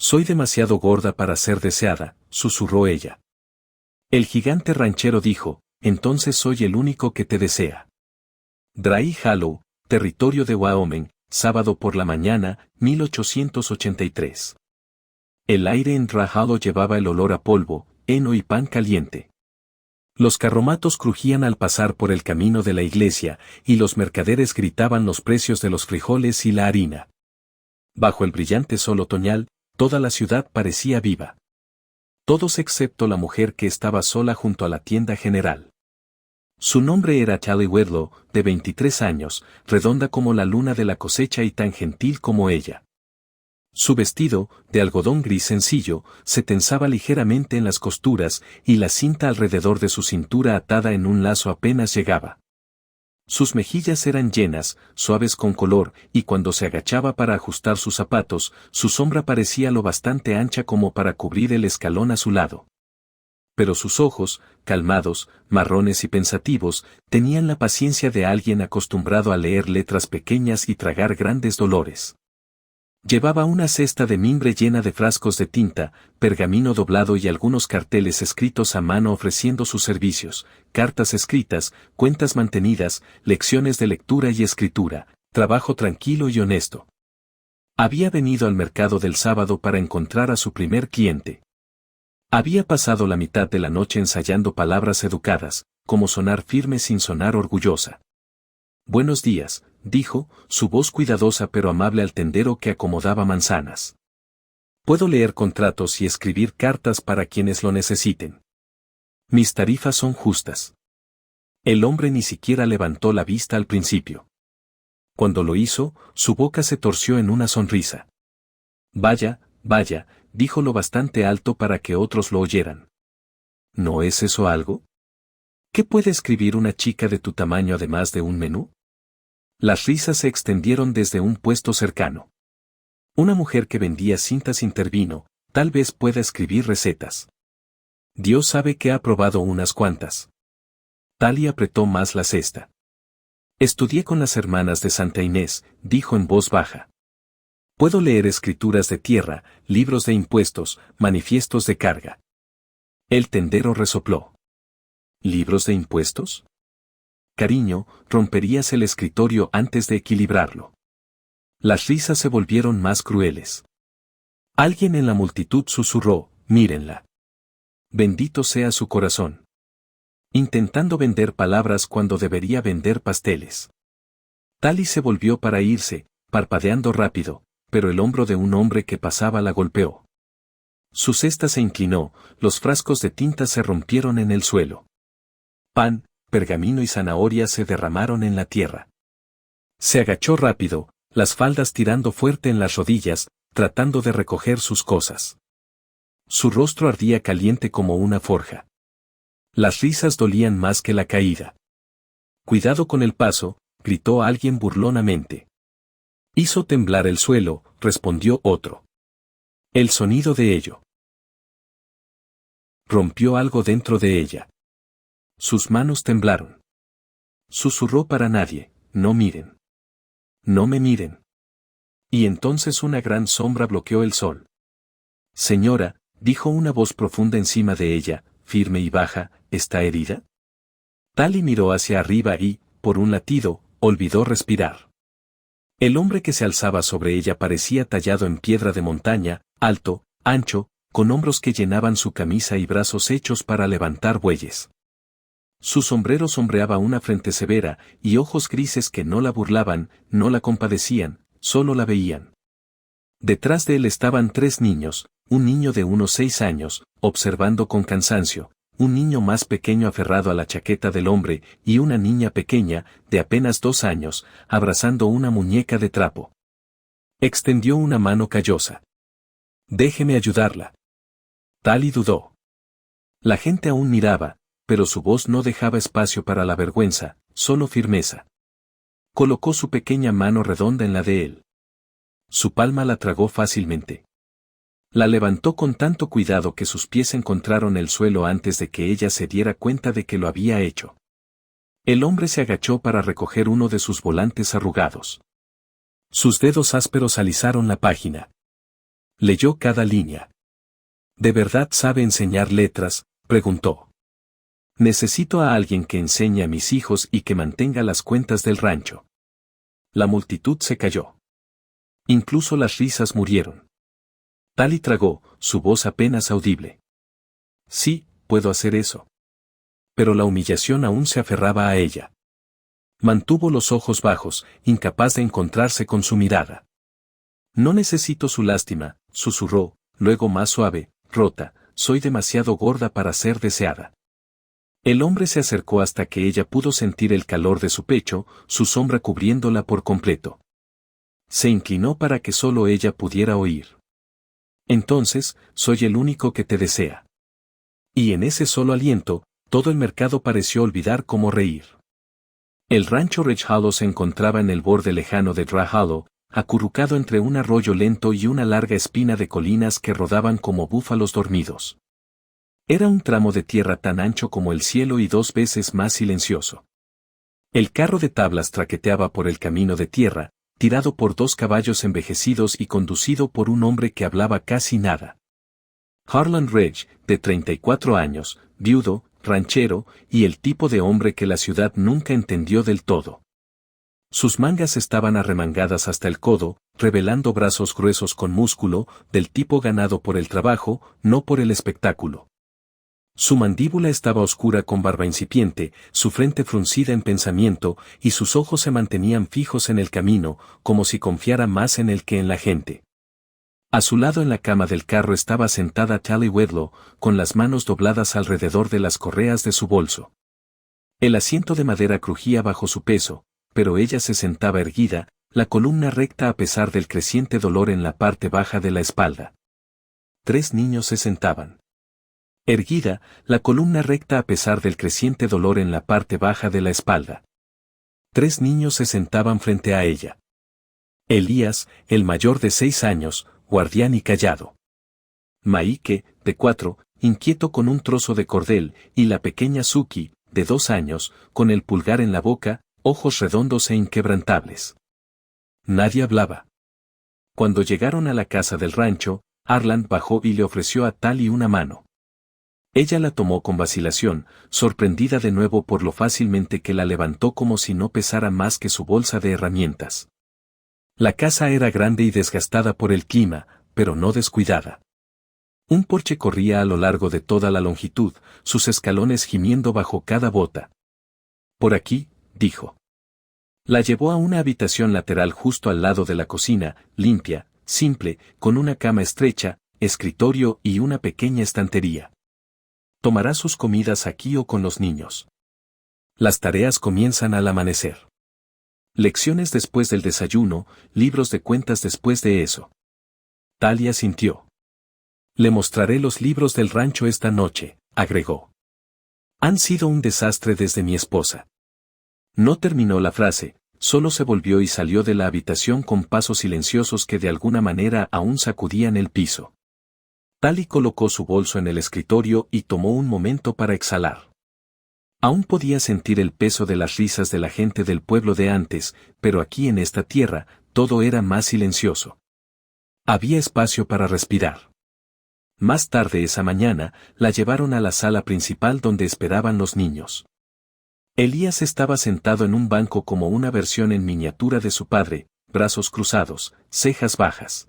Soy demasiado gorda para ser deseada, susurró ella. El gigante ranchero dijo, entonces soy el único que te desea. Dry Hollow, territorio de Wyoming, sábado por la mañana, 1883. El aire en Dry Hollow llevaba el olor a polvo, heno y pan caliente. Los carromatos crujían al pasar por el camino de la iglesia, y los mercaderes gritaban los precios de los frijoles y la harina. Bajo el brillante sol otoñal, toda la ciudad parecía viva. Todos excepto la mujer que estaba sola junto a la tienda general. Su nombre era Tally Wedlow, de 23 años, redonda como la luna de la cosecha y tan gentil como ella. Su vestido, de algodón gris sencillo, se tensaba ligeramente en las costuras y la cinta alrededor de su cintura atada en un lazo apenas llegaba. Sus mejillas eran llenas, suaves con color, y cuando se agachaba para ajustar sus zapatos, su sombra parecía lo bastante ancha como para cubrir el escalón a su lado. Pero sus ojos, calmados, marrones y pensativos, tenían la paciencia de alguien acostumbrado a leer letras pequeñas y tragar grandes dolores. Llevaba una cesta de mimbre llena de frascos de tinta, pergamino doblado y algunos carteles escritos a mano ofreciendo sus servicios, cartas escritas, cuentas mantenidas, lecciones de lectura y escritura, trabajo tranquilo y honesto. Había venido al mercado del sábado para encontrar a su primer cliente. Había pasado la mitad de la noche ensayando palabras educadas, como sonar firme sin sonar orgullosa. Buenos días, dijo, su voz cuidadosa pero amable al tendero que acomodaba manzanas. Puedo leer contratos y escribir cartas para quienes lo necesiten. Mis tarifas son justas. El hombre ni siquiera levantó la vista al principio. Cuando lo hizo, su boca se torció en una sonrisa. Vaya, vaya, dijo lo bastante alto para que otros lo oyeran. ¿No es eso algo? ¿Qué puede escribir una chica de tu tamaño además de un menú? Las risas se extendieron desde un puesto cercano. Una mujer que vendía cintas intervino, tal vez pueda escribir recetas. Dios sabe que ha probado unas cuantas. Tally apretó más la cesta. Estudié con las hermanas de Santa Inés, dijo en voz baja. Puedo leer escrituras de tierra, libros de impuestos, manifiestos de carga. El tendero resopló. ¿Libros de impuestos? Cariño, romperías el escritorio antes de equilibrarlo. Las risas se volvieron más crueles. Alguien en la multitud susurró, mírenla. Bendito sea su corazón. Intentando vender palabras cuando debería vender pasteles. Tally se volvió para irse, parpadeando rápido, pero el hombro de un hombre que pasaba la golpeó. Su cesta se inclinó, los frascos de tinta se rompieron en el suelo. Pan, pergamino y zanahoria se derramaron en la tierra. Se agachó rápido, las faldas tirando fuerte en las rodillas, tratando de recoger sus cosas. Su rostro ardía caliente como una forja. Las risas dolían más que la caída. Cuidado con el paso, gritó alguien burlonamente. Hizo temblar el suelo, respondió otro. El sonido de ello. Rompió algo dentro de ella. Sus manos temblaron. Susurró para nadie, no miren. No me miren. Y entonces una gran sombra bloqueó el sol. Señora, dijo una voz profunda encima de ella, firme y baja, ¿está herida? Tally miró hacia arriba y, por un latido, olvidó respirar. El hombre que se alzaba sobre ella parecía tallado en piedra de montaña, alto, ancho, con hombros que llenaban su camisa y brazos hechos para levantar bueyes. Su sombrero sombreaba una frente severa, y ojos grises que no la burlaban, no la compadecían, solo la veían. Detrás de él estaban 3 niños, un niño de unos 6 años, observando con cansancio, un niño más pequeño aferrado a la chaqueta del hombre, y una niña pequeña, de apenas 2 años, abrazando una muñeca de trapo. Extendió una mano callosa. Déjeme ayudarla. Tally dudó. La gente aún miraba, pero su voz no dejaba espacio para la vergüenza, solo firmeza. Colocó su pequeña mano redonda en la de él. Su palma la tragó fácilmente. La levantó con tanto cuidado que sus pies encontraron el suelo antes de que ella se diera cuenta de que lo había hecho. El hombre se agachó para recoger uno de sus volantes arrugados. Sus dedos ásperos alisaron la página. Leyó cada línea. ¿De verdad sabe enseñar letras?, preguntó. Necesito a alguien que enseñe a mis hijos y que mantenga las cuentas del rancho. La multitud se calló. Incluso las risas murieron. Tali tragó, su voz apenas audible. Sí, puedo hacer eso. Pero la humillación aún se aferraba a ella. Mantuvo los ojos bajos, incapaz de encontrarse con su mirada. No necesito su lástima, susurró, luego más suave, rota, soy demasiado gorda para ser deseada. El hombre se acercó hasta que ella pudo sentir el calor de su pecho, su sombra cubriéndola por completo. Se inclinó para que solo ella pudiera oír. Entonces, soy el único que te desea. Y en ese solo aliento, todo el mercado pareció olvidar cómo reír. El rancho Ridge Hollow se encontraba en el borde lejano de Dry Hollow, acurrucado entre un arroyo lento y una larga espina de colinas que rodaban como búfalos dormidos. Era un tramo de tierra tan ancho como el cielo y 2 veces más silencioso. El carro de tablas traqueteaba por el camino de tierra, tirado por 2 caballos envejecidos y conducido por un hombre que hablaba casi nada. Harlan Ridge, de 34 años, viudo, ranchero, y el tipo de hombre que la ciudad nunca entendió del todo. Sus mangas estaban arremangadas hasta el codo, revelando brazos gruesos con músculo, del tipo ganado por el trabajo, no por el espectáculo. Su mandíbula estaba oscura con barba incipiente, su frente fruncida en pensamiento, y sus ojos se mantenían fijos en el camino, como si confiara más en él que en la gente. A su lado en la cama del carro estaba sentada Tali Wedlow, con las manos dobladas alrededor de las correas de su bolso. El asiento de madera crujía bajo su peso, pero ella se sentaba erguida, la columna recta a pesar del creciente dolor en la parte baja de la espalda. 3 niños se sentaban. Erguida, la columna recta a pesar del creciente dolor en la parte baja de la espalda. 3 niños se sentaban frente a ella. Elías, el mayor de 6 años, guardián y callado. Maike, de 4, inquieto con un trozo de cordel, y la pequeña Suki, de 2 años, con el pulgar en la boca, ojos redondos e inquebrantables. Nadie hablaba. Cuando llegaron a la casa del rancho, Harlan bajó y le ofreció a Tali una mano. Ella la tomó con vacilación, sorprendida de nuevo por lo fácilmente que la levantó como si no pesara más que su bolsa de herramientas. La casa era grande y desgastada por el clima, pero no descuidada. Un porche corría a lo largo de toda la longitud, sus escalones gimiendo bajo cada bota. Por aquí, dijo. La llevó a una habitación lateral justo al lado de la cocina, limpia, simple, con una cama estrecha, escritorio y una pequeña estantería. Tomará sus comidas aquí o con los niños. Las tareas comienzan al amanecer. Lecciones después del desayuno, libros de cuentas después de eso. Talia sintió. Le mostraré los libros del rancho esta noche, agregó. Han sido un desastre desde mi esposa. No terminó la frase, solo se volvió y salió de la habitación con pasos silenciosos que de alguna manera aún sacudían el piso. Tali colocó su bolso en el escritorio y tomó un momento para exhalar. Aún podía sentir el peso de las risas de la gente del pueblo de antes, pero aquí en esta tierra, todo era más silencioso. Había espacio para respirar. Más tarde esa mañana, la llevaron a la sala principal donde esperaban los niños. Elías estaba sentado en un banco como una versión en miniatura de su padre, brazos cruzados, cejas bajas.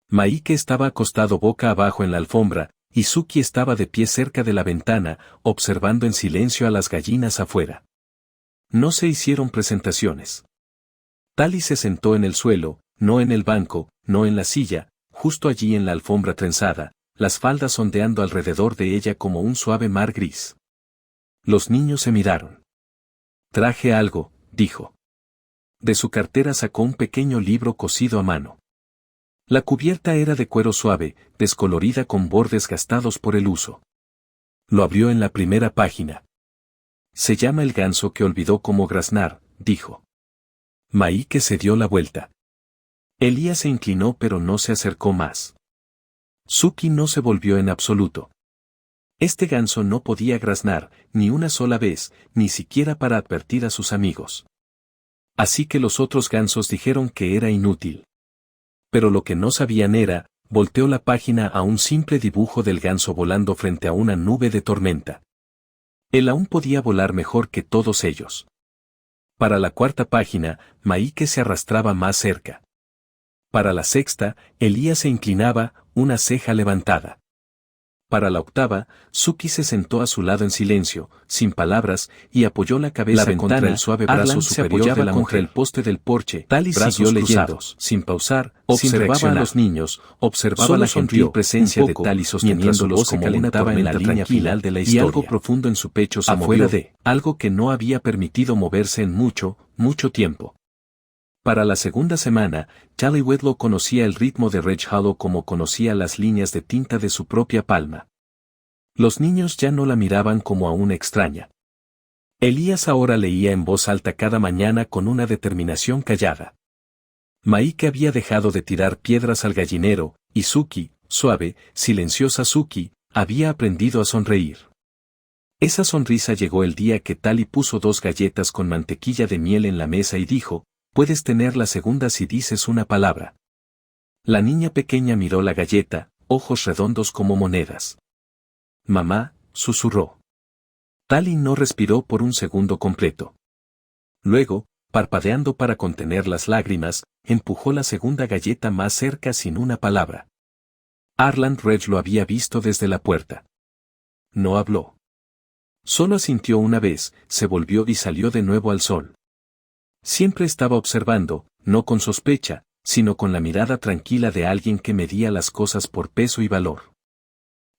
Maike estaba acostado boca abajo en la alfombra, y Suki estaba de pie cerca de la ventana, observando en silencio a las gallinas afuera. No se hicieron presentaciones. Tali se sentó en el suelo, no en el banco, no en la silla, justo allí en la alfombra trenzada, las faldas ondeando alrededor de ella como un suave mar gris. Los niños se miraron. Traje algo, dijo. De su cartera sacó un pequeño libro cosido a mano. La cubierta era de cuero suave, descolorida con bordes gastados por el uso. Lo abrió en la primera página. Se llama El ganso que olvidó cómo graznar, dijo. Maike se dio la vuelta. Elías se inclinó pero no se acercó más. Suki no se volvió en absoluto. Este ganso no podía graznar, ni una sola vez, ni siquiera para advertir a sus amigos. Así que los otros gansos dijeron que era inútil. Pero lo que no sabían era, volteó la página a un simple dibujo del ganso volando frente a una nube de tormenta. Él aún podía volar mejor que todos ellos. Para la cuarta página, Maike se arrastraba más cerca. Para la sexta, Elías se inclinaba, una ceja levantada. Para la octava, Suki se sentó a su lado en silencio, sin palabras, y apoyó la cabeza contra el suave brazo superior de la mujer. El poste del porche. Tali siguió leyendo, sin pausar, observaba a los niños, observaba la gentil presencia de Tali sosteniéndolos como una tormenta tranquila de la historia, y algo profundo en su pecho se movió, algo que no había permitido moverse en mucho, mucho tiempo. Para la segunda semana, Tali Wedlow conocía el ritmo de Reg Hollow como conocía las líneas de tinta de su propia palma. Los niños ya no la miraban como a una extraña. Elías ahora leía en voz alta cada mañana con una determinación callada. Maike había dejado de tirar piedras al gallinero, y Suki, suave, silenciosa Suki, había aprendido a sonreír. Esa sonrisa llegó el día que Tali puso 2 galletas con mantequilla de miel en la mesa y dijo: «Puedes tener la segunda si dices una palabra». La niña pequeña miró la galleta, ojos redondos como monedas. «Mamá», susurró. Tali no respiró por un segundo completo. Luego, parpadeando para contener las lágrimas, empujó la segunda galleta más cerca sin una palabra. Arland Reg lo había visto desde la puerta. No habló. Solo asintió una vez, se volvió y salió de nuevo al sol. Siempre estaba observando, no con sospecha, sino con la mirada tranquila de alguien que medía las cosas por peso y valor.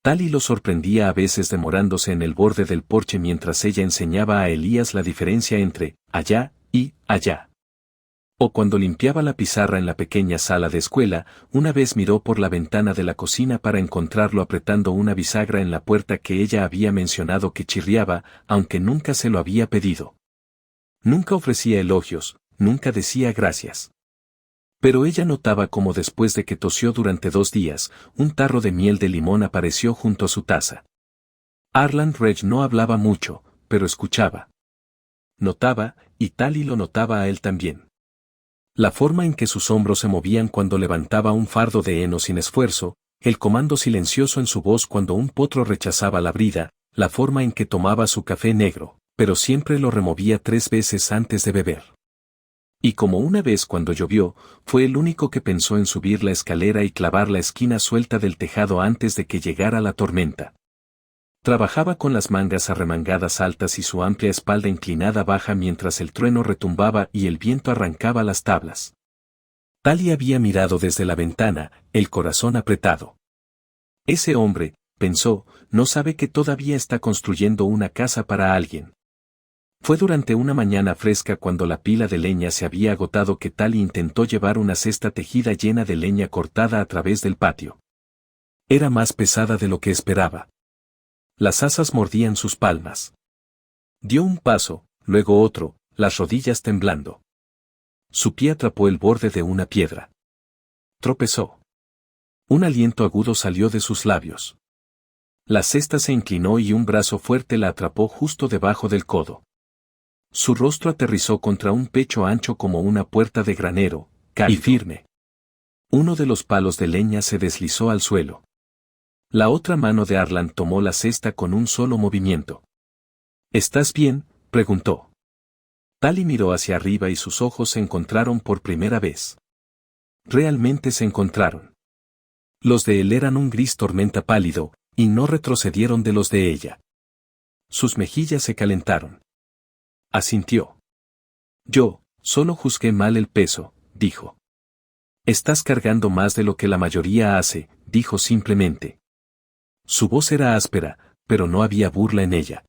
Tali lo sorprendía a veces demorándose en el borde del porche mientras ella enseñaba a Elías la diferencia entre allá y allá. O cuando limpiaba la pizarra en la pequeña sala de escuela, una vez miró por la ventana de la cocina para encontrarlo apretando una bisagra en la puerta que ella había mencionado que chirriaba, aunque nunca se lo había pedido. Nunca ofrecía elogios, nunca decía gracias. Pero ella notaba cómo después de que tosió durante 2 días, un tarro de miel de limón apareció junto a su taza. Arland Reg no hablaba mucho, pero escuchaba. Notaba, y Tali lo notaba a él también. La forma en que sus hombros se movían cuando levantaba un fardo de heno sin esfuerzo, el comando silencioso en su voz cuando un potro rechazaba la brida, la forma en que tomaba su café negro, pero siempre lo removía 3 veces antes de beber. Y como una vez cuando llovió, fue el único que pensó en subir la escalera y clavar la esquina suelta del tejado antes de que llegara la tormenta. Trabajaba con las mangas arremangadas altas y su amplia espalda inclinada baja mientras el trueno retumbaba y el viento arrancaba las tablas. Tali había mirado desde la ventana, el corazón apretado. Ese hombre, pensó, no sabe que todavía está construyendo una casa para alguien. Fue durante una mañana fresca cuando la pila de leña se había agotado que Tali intentó llevar una cesta tejida llena de leña cortada a través del patio. Era más pesada de lo que esperaba. Las asas mordían sus palmas. Dio un paso, luego otro, las rodillas temblando. Su pie atrapó el borde de una piedra. Tropezó. Un aliento agudo salió de sus labios. La cesta se inclinó y un brazo fuerte la atrapó justo debajo del codo. Su rostro aterrizó contra un pecho ancho como una puerta de granero, cálido y firme. Uno de los palos de leña se deslizó al suelo. La otra mano de Arland tomó la cesta con un solo movimiento. ¿Estás bien?, preguntó. Tali miró hacia arriba y sus ojos se encontraron por primera vez. Realmente se encontraron. Los de él eran un gris tormenta pálido, y no retrocedieron de los de ella. Sus mejillas se calentaron. Asintió. Yo, solo juzgué mal el peso, dijo. Estás cargando más de lo que la mayoría hace, dijo simplemente. Su voz era áspera, pero no había burla en ella.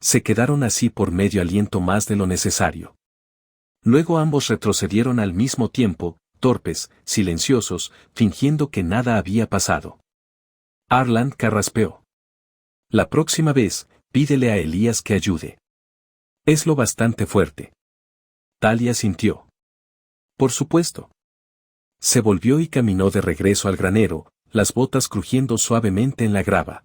Se quedaron así por medio aliento más de lo necesario. Luego ambos retrocedieron al mismo tiempo, torpes, silenciosos, fingiendo que nada había pasado. Arland carraspeó. La próxima vez, pídele a Elías que ayude. Es lo bastante fuerte. Tali asintió. Por supuesto. Se volvió y caminó de regreso al granero, las botas crujiendo suavemente en la grava.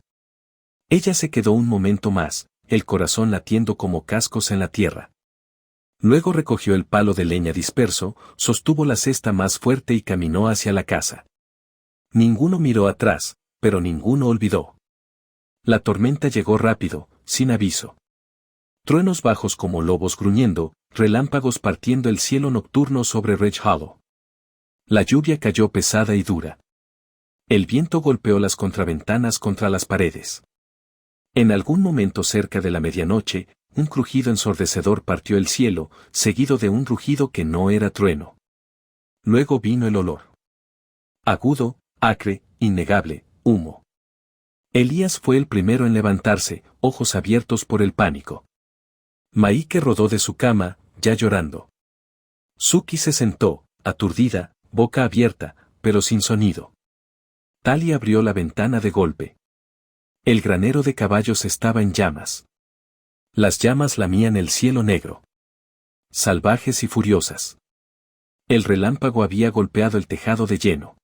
Ella se quedó un momento más, el corazón latiendo como cascos en la tierra. Luego recogió el palo de leña disperso, sostuvo la cesta más fuerte y caminó hacia la casa. Ninguno miró atrás, pero ninguno olvidó. La tormenta llegó rápido, sin aviso. Truenos bajos como lobos gruñendo, relámpagos partiendo el cielo nocturno sobre Ridge Hollow. La lluvia cayó pesada y dura. El viento golpeó las contraventanas contra las paredes. En algún momento cerca de la medianoche, un crujido ensordecedor partió el cielo, seguido de un rugido que no era trueno. Luego vino el olor. Agudo, acre, innegable, humo. Elías fue el primero en levantarse, ojos abiertos por el pánico. Maike rodó de su cama, ya llorando. Suki se sentó, aturdida, boca abierta, pero sin sonido. Tali abrió la ventana de golpe. El granero de caballos estaba en llamas. Las llamas lamían el cielo negro. Salvajes y furiosas. El relámpago había golpeado el tejado de lleno.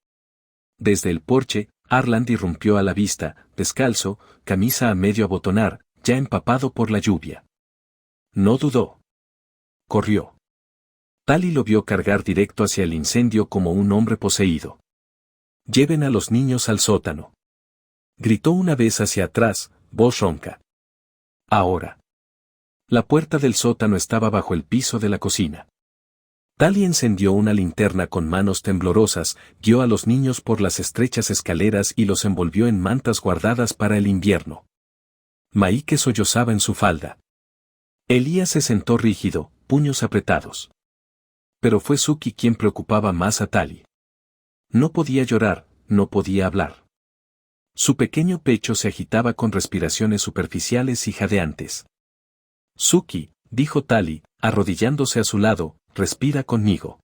Desde el porche, Arland irrumpió a la vista, descalzo, camisa a medio abotonar, ya empapado por la lluvia. No dudó. Corrió. Tali lo vio cargar directo hacia el incendio como un hombre poseído. «Lleven a los niños al sótano», gritó una vez hacia atrás, voz ronca. Ahora. La puerta del sótano estaba bajo el piso de la cocina. Tali encendió una linterna con manos temblorosas, guió a los niños por las estrechas escaleras y los envolvió en mantas guardadas para el invierno. Maike sollozaba en su falda. Elías se sentó rígido, puños apretados. Pero fue Suki quien preocupaba más a Tali. No podía llorar, no podía hablar. Su pequeño pecho se agitaba con respiraciones superficiales y jadeantes. «Suki», dijo Tali, arrodillándose a su lado, «respira conmigo».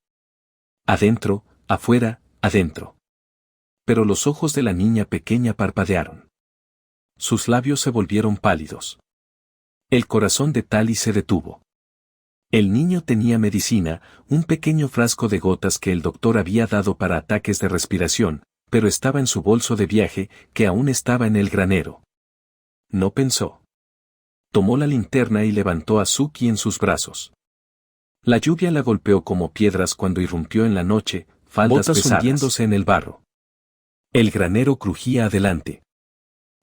Adentro, afuera, adentro. Pero los ojos de la niña pequeña parpadearon. Sus labios se volvieron pálidos. El corazón de Tali se detuvo. El niño tenía medicina, un pequeño frasco de gotas que el doctor había dado para ataques de respiración, pero estaba en su bolso de viaje, que aún estaba en el granero. No pensó. Tomó la linterna y levantó a Suki en sus brazos. La lluvia la golpeó como piedras cuando irrumpió en la noche, faldas pesadas hundiéndose en el barro. El granero crujía adelante.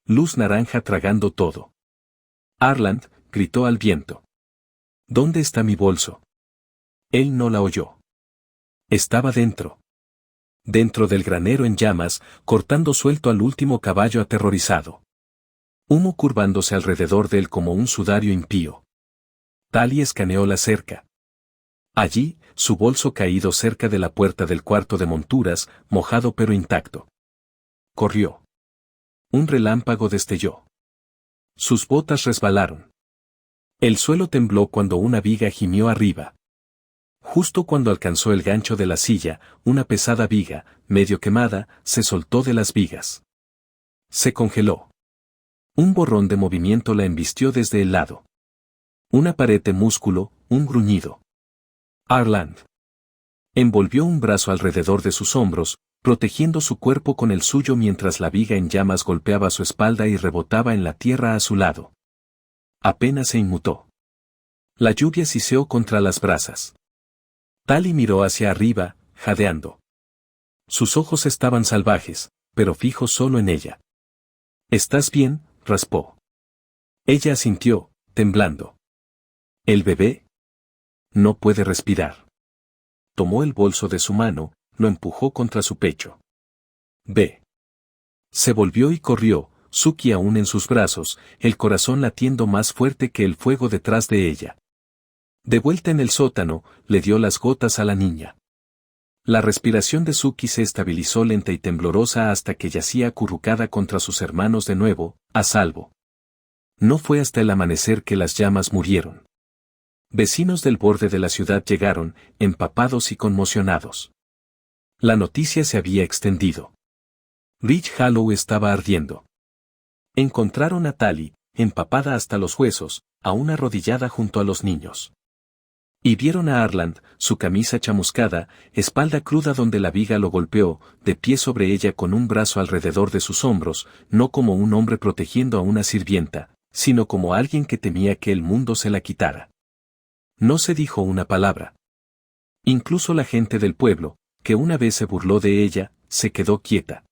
Luz naranja tragando todo. Arland gritó al viento. «¿Dónde está mi bolso?» Él no la oyó. Estaba dentro. Dentro del granero en llamas, cortando suelto al último caballo aterrorizado. Humo curvándose alrededor de él como un sudario impío. Tali escaneó la cerca. Allí, su bolso caído cerca de la puerta del cuarto de monturas, mojado pero intacto. Corrió. Un relámpago destelló. Sus botas resbalaron. El suelo tembló cuando una viga gimió arriba. Justo cuando alcanzó el gancho de la silla, una pesada viga, medio quemada, se soltó de las vigas. Se congeló. Un borrón de movimiento la embistió desde el lado. Una pared de músculo, un gruñido. Arland envolvió un brazo alrededor de sus hombros, protegiendo su cuerpo con el suyo mientras la viga en llamas golpeaba su espalda y rebotaba en la tierra a su lado. Apenas se inmutó. La lluvia siseó contra las brasas. Tali miró hacia arriba, jadeando. Sus ojos estaban salvajes, pero fijos solo en ella. «¿Estás bien?», raspó. Ella asintió, temblando. «¿El bebé?» «No puede respirar». Tomó el bolso de su mano, lo empujó contra su pecho. «Ve». Se volvió y corrió, Suki aún en sus brazos, el corazón latiendo más fuerte que el fuego detrás de ella. De vuelta en el sótano, le dio las gotas a la niña. La respiración de Suki se estabilizó lenta y temblorosa hasta que yacía acurrucada contra sus hermanos de nuevo, a salvo. No fue hasta el amanecer que las llamas murieron. Vecinos del borde de la ciudad llegaron, empapados y conmocionados. La noticia se había extendido. Ridge Hollow estaba ardiendo. Encontraron a Tali, empapada hasta los huesos, aún arrodillada junto a los niños. Y vieron a Arland, su camisa chamuscada, espalda cruda donde la viga lo golpeó, de pie sobre ella con un brazo alrededor de sus hombros, no como un hombre protegiendo a una sirvienta, sino como alguien que temía que el mundo se la quitara. No se dijo una palabra. Incluso la gente del pueblo, que una vez se burló de ella, se quedó quieta.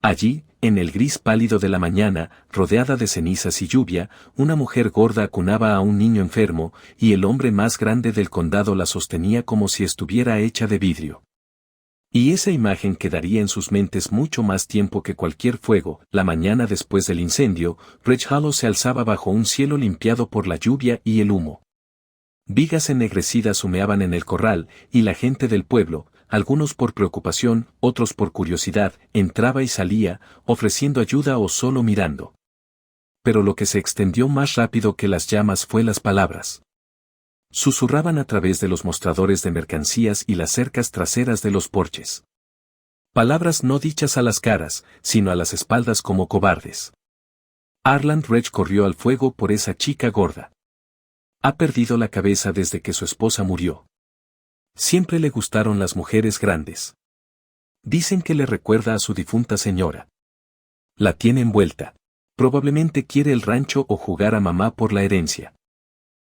Allí, en el gris pálido de la mañana, rodeada de cenizas y lluvia, una mujer gorda acunaba a un niño enfermo, y el hombre más grande del condado la sostenía como si estuviera hecha de vidrio. Y esa imagen quedaría en sus mentes mucho más tiempo que cualquier fuego. La mañana después del incendio, Ridge Hollow se alzaba bajo un cielo limpiado por la lluvia y el humo. Vigas ennegrecidas humeaban en el corral, y la gente del pueblo, algunos por preocupación, otros por curiosidad, entraba y salía, ofreciendo ayuda o solo mirando. Pero lo que se extendió más rápido que las llamas fue las palabras. Susurraban a través de los mostradores de mercancías y las cercas traseras de los porches. Palabras no dichas a las caras, sino a las espaldas como cobardes. Arland Ridge corrió al fuego por esa chica gorda. Ha perdido la cabeza desde que su esposa murió. Siempre le gustaron las mujeres grandes. Dicen que le recuerda a su difunta señora. La tiene envuelta. Probablemente quiere el rancho o jugar a mamá por la herencia.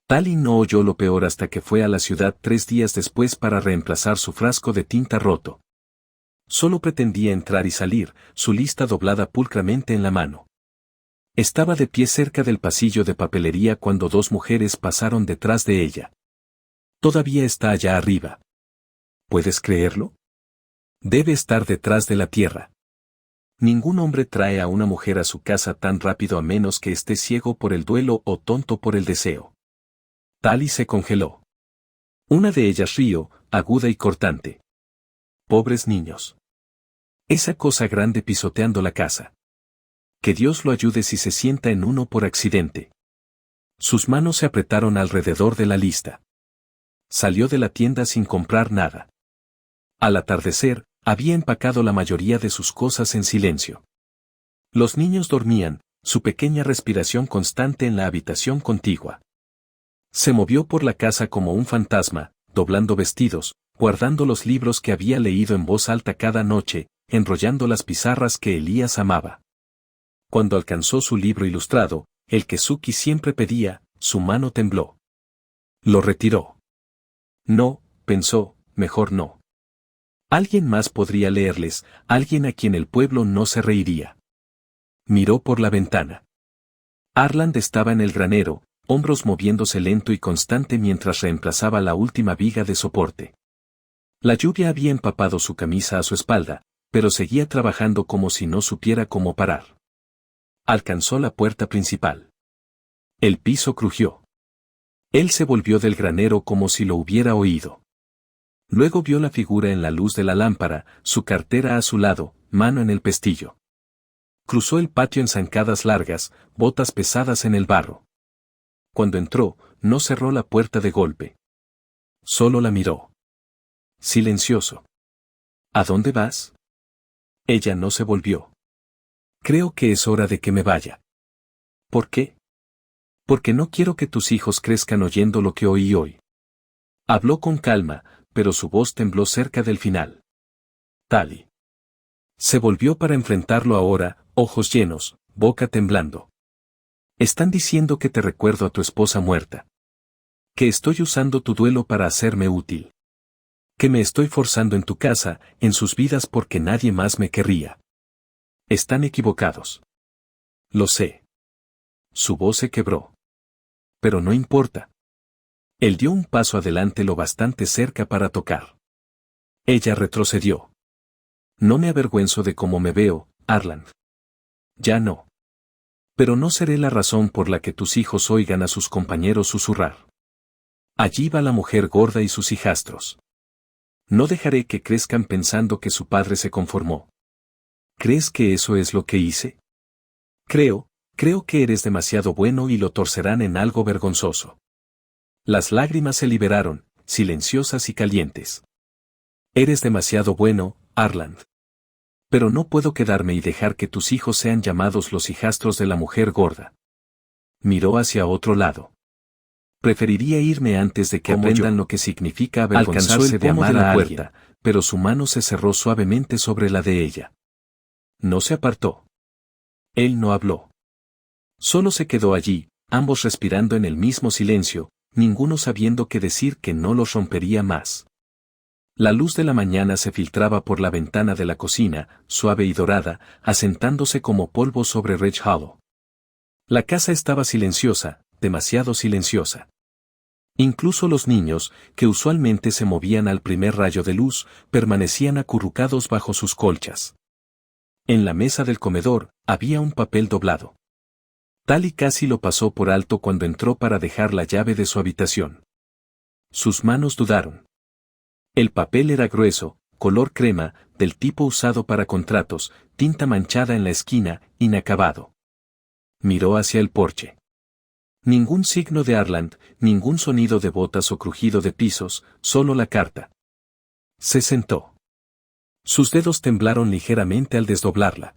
Tali no oyó lo peor hasta que fue a la ciudad 3 días después para reemplazar su frasco de tinta roto. Solo pretendía entrar y salir, su lista doblada pulcramente en la mano. Estaba de pie cerca del pasillo de papelería cuando 2 mujeres pasaron detrás de ella. Todavía está allá arriba. ¿Puedes creerlo? Debe estar detrás de la tierra. Ningún hombre trae a una mujer a su casa tan rápido a menos que esté ciego por el duelo o tonto por el deseo. Tali se congeló. Una de ellas rió, aguda y cortante. Pobres niños. Esa cosa grande pisoteando la casa. Que Dios lo ayude si se sienta en uno por accidente. Sus manos se apretaron alrededor de la lista. Salió de la tienda sin comprar nada. Al atardecer, había empacado la mayoría de sus cosas en silencio. Los niños dormían, su pequeña respiración constante en la habitación contigua. Se movió por la casa como un fantasma, doblando vestidos, guardando los libros que había leído en voz alta cada noche, enrollando las pizarras que Elías amaba. Cuando alcanzó su libro ilustrado, el que Suki siempre pedía, su mano tembló. Lo retiró. No, pensó, mejor no. Alguien más podría leerles, alguien a quien el pueblo no se reiría. Miró por la ventana. Arland estaba en el granero, hombros moviéndose lento y constante mientras reemplazaba la última viga de soporte. La lluvia había empapado su camisa a su espalda, pero seguía trabajando como si no supiera cómo parar. Alcanzó la puerta principal. El piso crujió. Él se volvió del granero como si lo hubiera oído. Luego vio la figura en la luz de la lámpara, su cartera a su lado, mano en el pestillo. Cruzó el patio en zancadas largas, botas pesadas en el barro. Cuando entró, no cerró la puerta de golpe. Solo la miró. Silencioso. ¿A dónde vas? Ella no se volvió. Creo que es hora de que me vaya. ¿Por qué? Porque no quiero que tus hijos crezcan oyendo lo que oí hoy. Habló con calma, pero su voz tembló cerca del final. Tali. Se volvió para enfrentarlo ahora, ojos llenos, boca temblando. Están diciendo que te recuerdo a tu esposa muerta. Que estoy usando tu duelo para hacerme útil. Que me estoy forzando en tu casa, en sus vidas porque nadie más me querría. Están equivocados. Lo sé. Su voz se quebró. Pero no importa. Él dio un paso adelante lo bastante cerca para tocar. Ella retrocedió. No me avergüenzo de cómo me veo, Arland. Ya no. Pero no seré la razón por la que tus hijos oigan a sus compañeros susurrar. Allí va la mujer gorda y sus hijastros. No dejaré que crezcan pensando que su padre se conformó. ¿Crees que eso es lo que hice? Creo que eres demasiado bueno y lo torcerán en algo vergonzoso. Las lágrimas se liberaron, silenciosas y calientes. Eres demasiado bueno, Arland. Pero no puedo quedarme y dejar que tus hijos sean llamados los hijastros de la mujer gorda. Miró hacia otro lado. Preferiría irme antes de que aprendan lo que significa avergonzarse de amar a alguien, pero su mano se cerró suavemente sobre la de ella. No se apartó. Él no habló. Solo se quedó allí, ambos respirando en el mismo silencio, ninguno sabiendo qué decir que no los rompería más. La luz de la mañana se filtraba por la ventana de la cocina, suave y dorada, asentándose como polvo sobre Ridge Hollow. La casa estaba silenciosa, demasiado silenciosa. Incluso los niños, que usualmente se movían al primer rayo de luz, permanecían acurrucados bajo sus colchas. En la mesa del comedor, había un papel doblado. Tali casi lo pasó por alto cuando entró para dejar la llave de su habitación. Sus manos dudaron. El papel era grueso, color crema, del tipo usado para contratos, tinta manchada en la esquina, inacabado. Miró hacia el porche. Ningún signo de Arland, ningún sonido de botas o crujido de pisos, solo la carta. Se sentó. Sus dedos temblaron ligeramente al desdoblarla.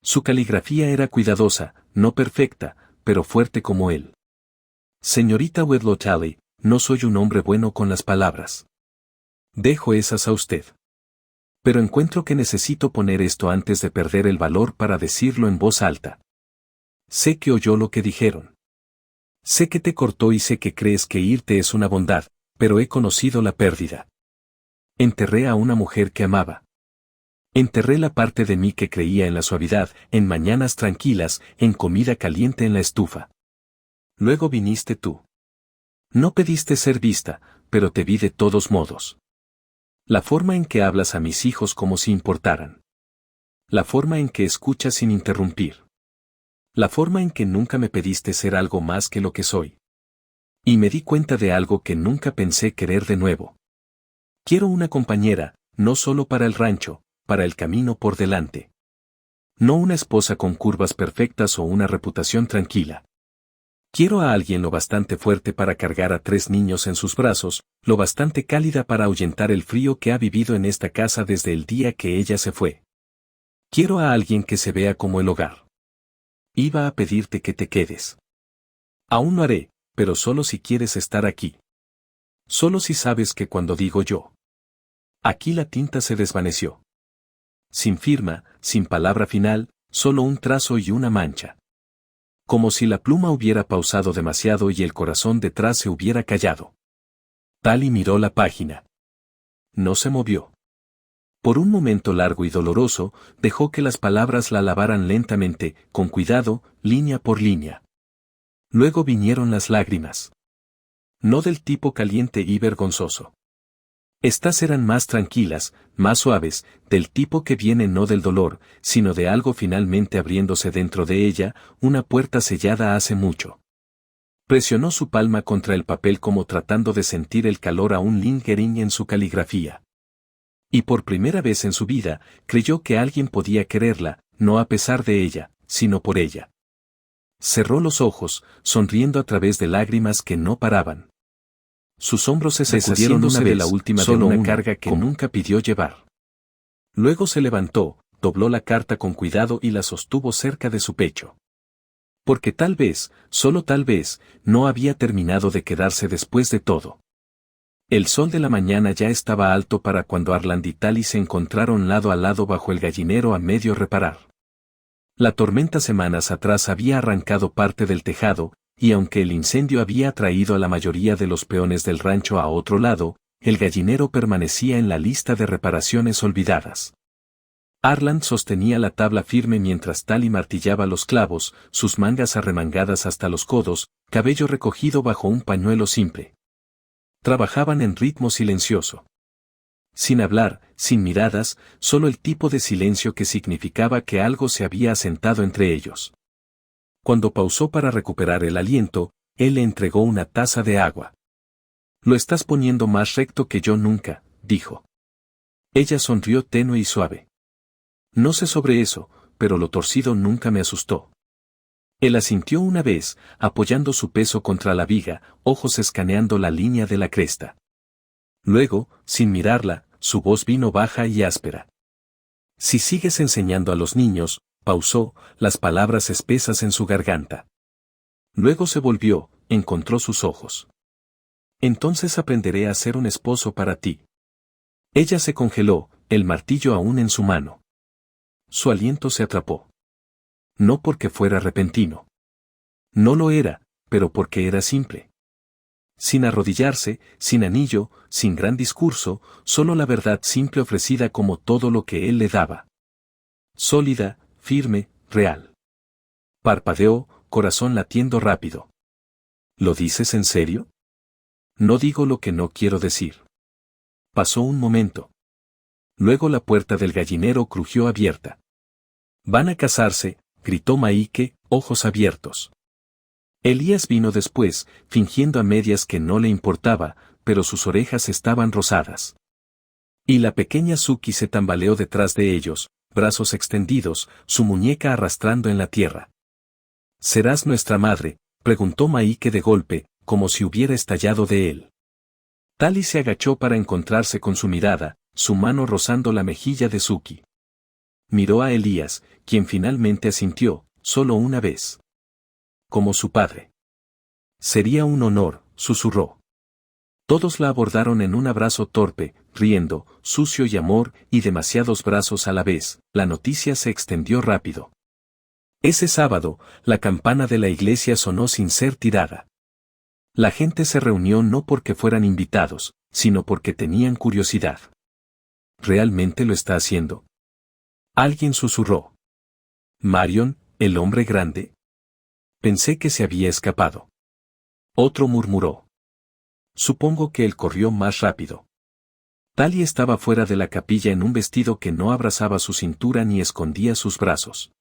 Su caligrafía era cuidadosa, no perfecta, pero fuerte como él. Señorita Wedlow Talley, no soy un hombre bueno con las palabras. Dejo esas a usted. Pero encuentro que necesito poner esto antes de perder el valor para decirlo en voz alta. Sé que oyó lo que dijeron. Sé que te cortó y sé que crees que irte es una bondad, pero he conocido la pérdida. Enterré a una mujer que amaba. Enterré la parte de mí que creía en la suavidad, en mañanas tranquilas, en comida caliente en la estufa. Luego viniste tú. No pediste ser vista, pero te vi de todos modos. La forma en que hablas a mis hijos como si importaran. La forma en que escuchas sin interrumpir. La forma en que nunca me pediste ser algo más que lo que soy. Y me di cuenta de algo que nunca pensé querer de nuevo. Quiero una compañera, no solo para el rancho, para el camino por delante. No una esposa con curvas perfectas o una reputación tranquila. Quiero a alguien lo bastante fuerte para cargar a 3 niños en sus brazos, lo bastante cálida para ahuyentar el frío que ha vivido en esta casa desde el día que ella se fue. Quiero a alguien que se vea como el hogar. Iba a pedirte que te quedes. Aún lo haré, pero solo si quieres estar aquí. Solo si sabes que cuando digo yo. Aquí la tinta se desvaneció. Sin firma, sin palabra final, solo un trazo y una mancha. Como si la pluma hubiera pausado demasiado y el corazón detrás se hubiera callado. Tali miró la página. No se movió. Por un momento largo y doloroso, dejó que las palabras la lavaran lentamente, con cuidado, línea por línea. Luego vinieron las lágrimas. No del tipo caliente y vergonzoso. Estas eran más tranquilas, más suaves, del tipo que viene no del dolor, sino de algo finalmente abriéndose dentro de ella, una puerta sellada hace mucho. Presionó su palma contra el papel como tratando de sentir el calor aún lingering en su caligrafía. Y por primera vez en su vida, creyó que alguien podía quererla, no a pesar de ella, sino por ella. Cerró los ojos, sonriendo a través de lágrimas que no paraban. Sus hombros se sacudieron una vez, la última solo de una carga que nunca pidió llevar. Luego se levantó, dobló la carta con cuidado y la sostuvo cerca de su pecho. Porque tal vez, solo tal vez, no había terminado de quedarse después de todo. El sol de la mañana ya estaba alto para cuando Arland y Tali se encontraron lado a lado bajo el gallinero a medio reparar. La tormenta semanas atrás había arrancado parte del tejado, y aunque el incendio había traído a la mayoría de los peones del rancho a otro lado, el gallinero permanecía en la lista de reparaciones olvidadas. Arland sostenía la tabla firme mientras Tali martillaba los clavos, sus mangas arremangadas hasta los codos, cabello recogido bajo un pañuelo simple. Trabajaban en ritmo silencioso. Sin hablar, sin miradas, solo el tipo de silencio que significaba que algo se había asentado entre ellos. Cuando pausó para recuperar el aliento, él le entregó una taza de agua. Lo estás poniendo más recto que yo nunca, dijo. Ella sonrió tenue y suave. No sé sobre eso, pero lo torcido nunca me asustó. Él asintió una vez, apoyando su peso contra la viga, ojos escaneando la línea de la cresta. Luego, sin mirarla, su voz vino baja y áspera. Si sigues enseñando a los niños, pausó, las palabras espesas en su garganta. Luego se volvió, encontró sus ojos. Entonces aprenderé a ser un esposo para ti. Ella se congeló, el martillo aún en su mano. Su aliento se atrapó. No porque fuera repentino. No lo era, pero porque era simple. Sin arrodillarse, sin anillo, sin gran discurso, solo la verdad simple ofrecida como todo lo que él le daba. Sólida, firme, real. Parpadeó, corazón latiendo rápido. ¿Lo dices en serio? No digo lo que no quiero decir. Pasó un momento. Luego la puerta del gallinero crujió abierta. «Van a casarse», gritó Maike, ojos abiertos. Elías vino después, fingiendo a medias que no le importaba, pero sus orejas estaban rosadas. Y la pequeña Suki se tambaleó detrás de ellos, brazos extendidos, su muñeca arrastrando en la tierra. «¿Serás nuestra madre?», preguntó Maike de golpe, como si hubiera estallado de él. Tali se agachó para encontrarse con su mirada, su mano rozando la mejilla de Suki. Miró a Elías, quien finalmente asintió, solo una vez. Como su padre. «Sería un honor», susurró. Todos la abordaron en un abrazo torpe, riendo, sucio y amor, y demasiados brazos a la vez. La noticia se extendió rápido. Ese sábado, la campana de la iglesia sonó sin ser tirada. La gente se reunió no porque fueran invitados, sino porque tenían curiosidad. ¿Realmente lo está haciendo?, alguien susurró. «Marion, el hombre grande. Pensé que se había escapado». Otro murmuró. «Supongo que él corrió más rápido». Tali estaba fuera de la capilla en un vestido que no abrazaba su cintura ni escondía sus brazos.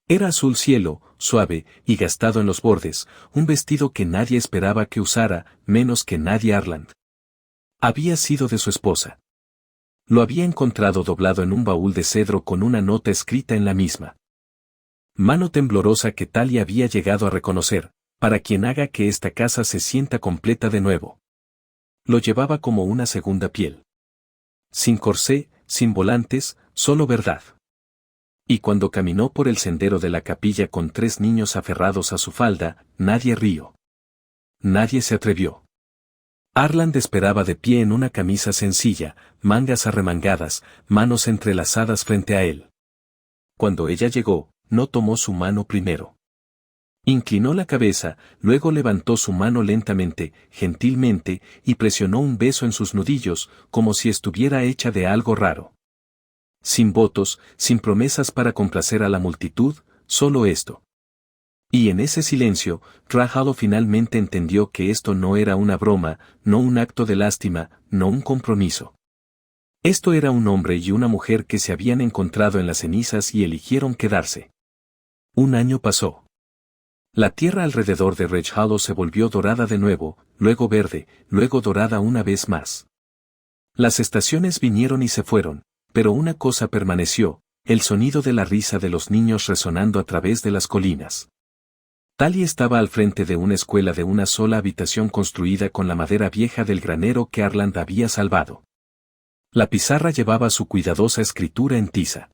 Era azul cielo, suave y gastado en los bordes, un vestido que nadie esperaba que usara, menos que Nadia Arland. Había sido de su esposa. Lo había encontrado doblado en un baúl de cedro con una nota escrita en la misma mano temblorosa que Tali había llegado a reconocer, para quien haga que esta casa se sienta completa de nuevo. Lo llevaba como una segunda piel. Sin corsé, sin volantes, solo verdad. Y cuando caminó por el sendero de la capilla con 3 niños aferrados a su falda, nadie rió. Nadie se atrevió. Arland esperaba de pie en una camisa sencilla, mangas arremangadas, manos entrelazadas frente a él. Cuando ella llegó, no tomó su mano primero. Inclinó la cabeza, luego levantó su mano lentamente, gentilmente, y presionó un beso en sus nudillos, como si estuviera hecha de algo raro. Sin votos, sin promesas para complacer a la multitud, solo esto. Y en ese silencio, Rahalo finalmente entendió que esto no era una broma, no un acto de lástima, no un compromiso. Esto era un hombre y una mujer que se habían encontrado en las cenizas y eligieron quedarse. Un año pasó. La tierra alrededor de Ridge Hollow se volvió dorada de nuevo, luego verde, luego dorada una vez más. Las estaciones vinieron y se fueron, pero una cosa permaneció, el sonido de la risa de los niños resonando a través de las colinas. Tali estaba al frente de una escuela de una sola habitación construida con la madera vieja del granero que Arland había salvado. La pizarra llevaba su cuidadosa escritura en tiza.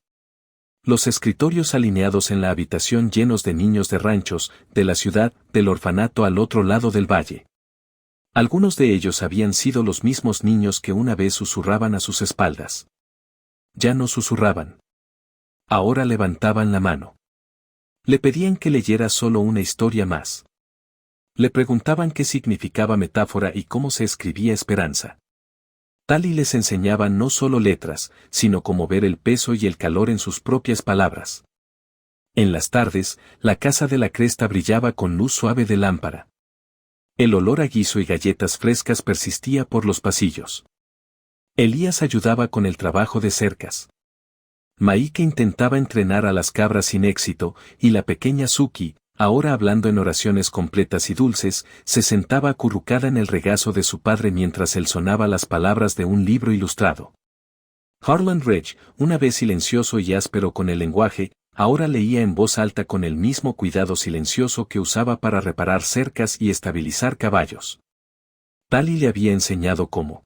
Los escritorios alineados en la habitación llenos de niños de ranchos, de la ciudad, del orfanato al otro lado del valle. Algunos de ellos habían sido los mismos niños que una vez susurraban a sus espaldas. Ya no susurraban. Ahora levantaban la mano. Le pedían que leyera solo una historia más. Le preguntaban qué significaba metáfora y cómo se escribía esperanza. Tali les enseñaba no solo letras, sino cómo ver el peso y el calor en sus propias palabras. En las tardes, la casa de la cresta brillaba con luz suave de lámpara. El olor a guiso y galletas frescas persistía por los pasillos. Elías ayudaba con el trabajo de cercas. Maike intentaba entrenar a las cabras sin éxito, y la pequeña Suki, ahora hablando en oraciones completas y dulces, se sentaba acurrucada en el regazo de su padre mientras él sonaba las palabras de un libro ilustrado. Harlan Ridge, una vez silencioso y áspero con el lenguaje, ahora leía en voz alta con el mismo cuidado silencioso que usaba para reparar cercas y estabilizar caballos. Tali le había enseñado cómo.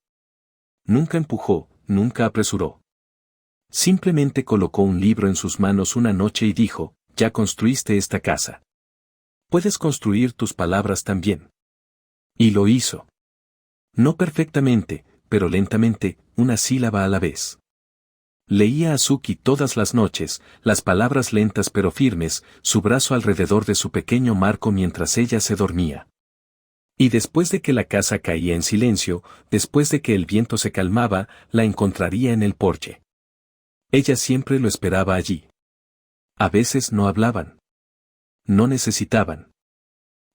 Nunca empujó, nunca apresuró. Simplemente colocó un libro en sus manos una noche y dijo, «Ya construiste esta casa. Puedes construir tus palabras también». Y lo hizo. No perfectamente, pero lentamente, una sílaba a la vez. Leía a Suki todas las noches, las palabras lentas pero firmes, su brazo alrededor de su pequeño marco mientras ella se dormía. Y después de que la casa caía en silencio, después de que el viento se calmaba, la encontraría en el porche. Ella siempre lo esperaba allí. A veces no hablaban. No necesitaban.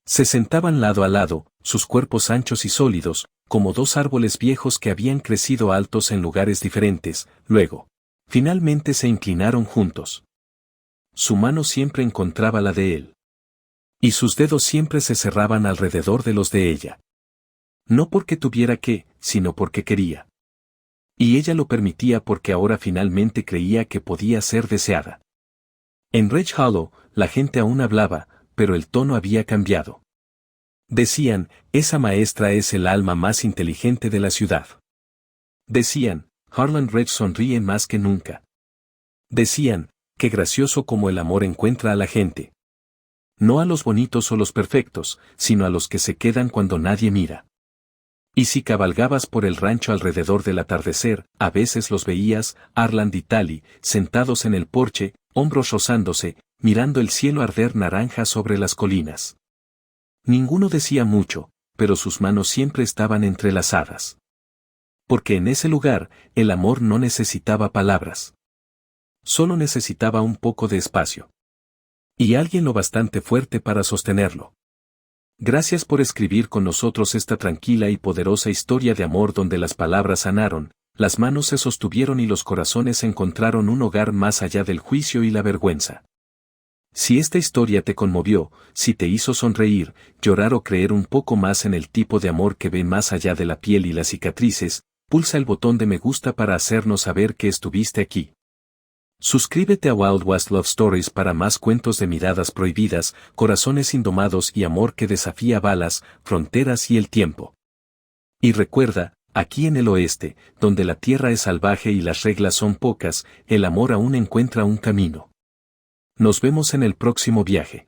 Se sentaban lado a lado, sus cuerpos anchos y sólidos, como dos árboles viejos que habían crecido altos en lugares diferentes, luego, finalmente se inclinaron juntos. Su mano siempre encontraba la de él. Y sus dedos siempre se cerraban alrededor de los de ella. No porque tuviera que, sino porque quería. Y ella lo permitía porque ahora finalmente creía que podía ser deseada. En Ridge Hollow, la gente aún hablaba, pero el tono había cambiado. Decían, esa maestra es el alma más inteligente de la ciudad. Decían, Harlan Ridge sonríe más que nunca. Decían, qué gracioso como el amor encuentra a la gente. No a los bonitos o los perfectos, sino a los que se quedan cuando nadie mira. Y si cabalgabas por el rancho alrededor del atardecer, a veces los veías, Harlan y Tally, sentados en el porche, hombros rozándose, mirando el cielo arder naranja sobre las colinas. Ninguno decía mucho, pero sus manos siempre estaban entrelazadas. Porque en ese lugar, el amor no necesitaba palabras. Solo necesitaba un poco de espacio. Y alguien lo bastante fuerte para sostenerlo. Gracias por escribir con nosotros esta tranquila y poderosa historia de amor donde las palabras sanaron, las manos se sostuvieron y los corazones encontraron un hogar más allá del juicio y la vergüenza. Si esta historia te conmovió, si te hizo sonreír, llorar o creer un poco más en el tipo de amor que ve más allá de la piel y las cicatrices, pulsa el botón de me gusta para hacernos saber que estuviste aquí. Suscríbete a Wild West Love Stories para más cuentos de miradas prohibidas, corazones indomados y amor que desafía balas, fronteras y el tiempo. Y recuerda, aquí en el oeste, donde la tierra es salvaje y las reglas son pocas, el amor aún encuentra un camino. Nos vemos en el próximo viaje.